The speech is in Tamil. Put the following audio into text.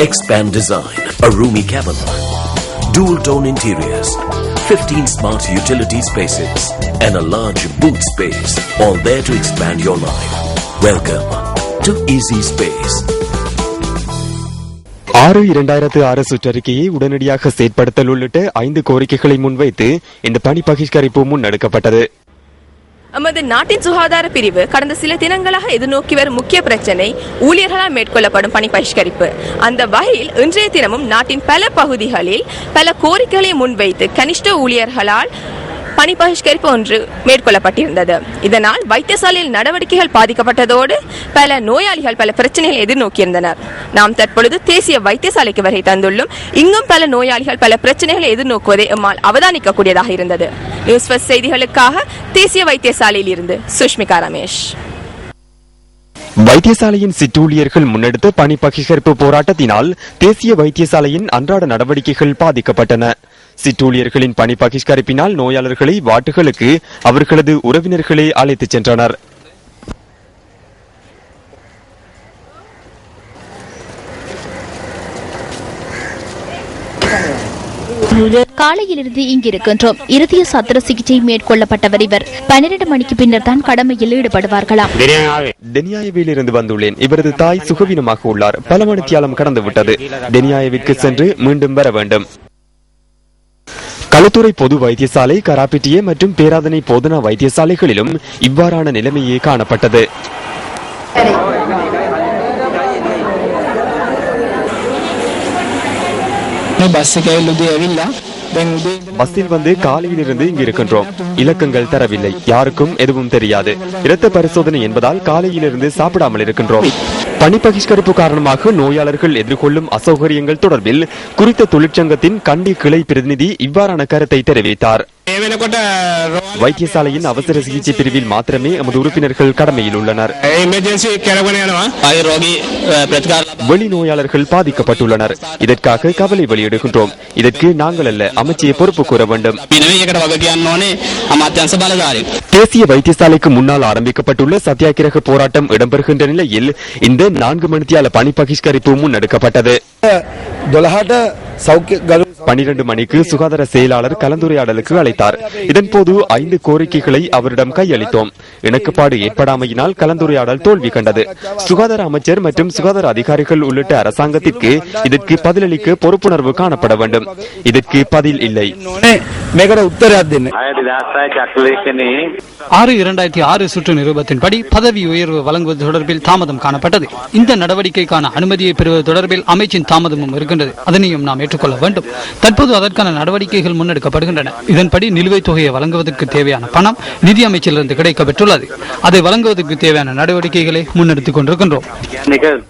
Expand Design, a roomy cabin, dual tone interiors, 15 smart utility spaces, and a large boot space, all there to expand your life. Welcome to Easy Space. 6/2006 சுற்றறிக்கையை உடனடியாக செயற்படுத்தல் உள்ளிட்ட 5 கோரிக்கைகளை முன்வைத்து இந்த பணி பகிஷ்கரிப்பு முன்னெடுக்கப்பட்டது. நமது நாட்டின் சுகாதார பிரிவு கடந்த சில தினங்களாக எதிர்நோக்கி வரும் முக்கிய பிரச்சனை ஊழியர்களால் மேற்கொள்ளப்படும் பணி பகிஷ்கரிப்பு. அந்த வகையில் இன்றைய தினமும் நாட்டின் பல பகுதிகளில் பல கோரிக்கைகளை முன்வைத்து கனிஷ்ட ஊழியர்களால் பணி பகிஷ்கரிப்பு ஒன்று மேற்கொள்ளப்பட்டிருந்தது. இதனால் வைத்தியசாலையில் நடவடிக்கைகள் பாதிக்கப்பட்டதோடு பல நோயாளிகள் பல பிரச்சனைகளை எதிர்நோக்கியிருந்தனர். நாம் தற்பொழுது தேசிய வைத்தியசாலைக்கு வருகை தந்துள்ளோம். இங்கும் பல நோயாளிகள் பல பிரச்சனைகளை எதிர்நோக்குவதை எம்மால் அவதானிக்கக்கூடியதாக இருந்தது. நியூஸ் ஃபர்ஸ்ட் செய்திகளுக்காக தேசிய வைத்தியசாலையில் இருந்து சுஷ்மிகா ரமேஷ். வைத்தியசாலையின் சிற்றூழியர்கள் முன்னெடுத்த பணி பகிஷ்கரிப்பு போராட்டத்தினால் தேசிய வைத்தியசாலையின் அன்றாட நடவடிக்கைகள் பாதிக்கப்பட்டன. சிற்றூழியர்களின் பணி பகிஷ்கரிப்பினால் நோயாளர்களை வார்டுகளுக்கு அவர்களது உறவினர்களே அழைத்துச் சென்றனர். காலையிலிருந்து இங்கிருக்கின்றோம். இறுதிய சத்திர சிகிச்சை மேற்கொள்ளப்பட்டவர் இவர் 12 மணிக்கு பின்னர் தான் கடமையில் ஈடுபடுவார்களாம். டெனியாயவில் இருந்து வந்துள்ளேன். இவரது தாய் சுகவீனமாக உள்ளார். பல மணித்தியாலம் கடந்து விட்டது. டெனியாயவிற்கு சென்று மீண்டும் வர வேண்டும். களுத்துறை பொது வைத்தியசாலை, கராப்பிட்டிய மற்றும் பேராதனை போதனா வைத்தியசாலைகளிலும் இவ்வாறான நிலைமையே காணப்பட்டது. பஸ்ஸில் வந்து காலையிலிருந்து இங்கு இருக்கின்றோம். இலக்கங்கள் தரவில்லை. யாருக்கும் எதுவும் தெரியாது. இரத்த பரிசோதனை என்பதால் காலையிலிருந்து சாப்பிடாமல் இருக்கின்றோம். பணி பகிஷ்கரிப்பு காரணமாக நோயாளர்கள் எதிர்கொள்ளும் அசௌகரியங்கள் தொடர்பில் குறித்த தொழிற்சங்கத்தின் கண்டி கிளை பிரதிநிதி இவ்வாறான கருத்தை தெரிவித்தார். வைத்தியசாலையின் அவசர சிகிச்சை பிரிவில் மாத்திரமே எமது உறுப்பினர்கள் கடமையில் உள்ளனர். வெளி நோயாளர்கள் பாதிக்கப்பட்டுள்ளனர். இதற்காக கவலை வெளியிடுகின்றோம். இதற்கு நாங்கள் அல்ல, அமைச்சையை பொறுப்பு கூற வேண்டும். தேசிய வைத்தியசாலைக்கு முன்னால் ஆரம்பிக்கப்பட்டுள்ள சத்தியாகிரக போராட்டம் இடம்பெறுகின்ற நிலையில் இந்த 4 மணித்தியால பணி பகிஷ்கரிப்பு முன்னெடுக்கப்பட்டது. 12 மணிக்கு சுகாதார செயலாளர் கலந்துரையாடலுக்கு அழைத்தார். இதன்போது 5 கோரிக்கைகளை அவரிடம் கையளித்தோம். இணக்கப்பாடு ஏற்படாமையினால் கலந்துரையாடல் தோல்வி கண்டது. சுகாதார அமைச்சர் மற்றும் சுகாதார அதிகாரிகள் உள்ளிட்ட அரசாங்கத்திற்கு இதற்கு பதிலளிக்க பொறுப்புணர்வு காணப்பட வேண்டும். இதற்கு பதில் இல்லை. 6/2006 சுற்று நிரூபத்தின்படி பதவி உயர்வு வழங்குவது தொடர்பில் தாமதம் காணப்பட்டது. இந்த நடவடிக்கைக்கான அனுமதியை பெறுவது தொடர்பில் அமைச்சின் தாமதமும் இருக்கின்றது. அதனையும் நாம் ஏற்றுக்கொள்ள வேண்டும். தற்போது அதற்கான நடவடிக்கைகள் முன்னெடுக்கப்படுகின்றன. இதன்படி நிலுவைத் தொகையை வழங்குவதற்கு தேவையான பணம் நிதி அமைச்சிலிருந்து கிடைக்கப்பெற்றுள்ளது. அதை வழங்குவதற்கு தேவையான நடவடிக்கைகளை முன்னெடுத்துக் கொண்டிருக்கின்றோம்.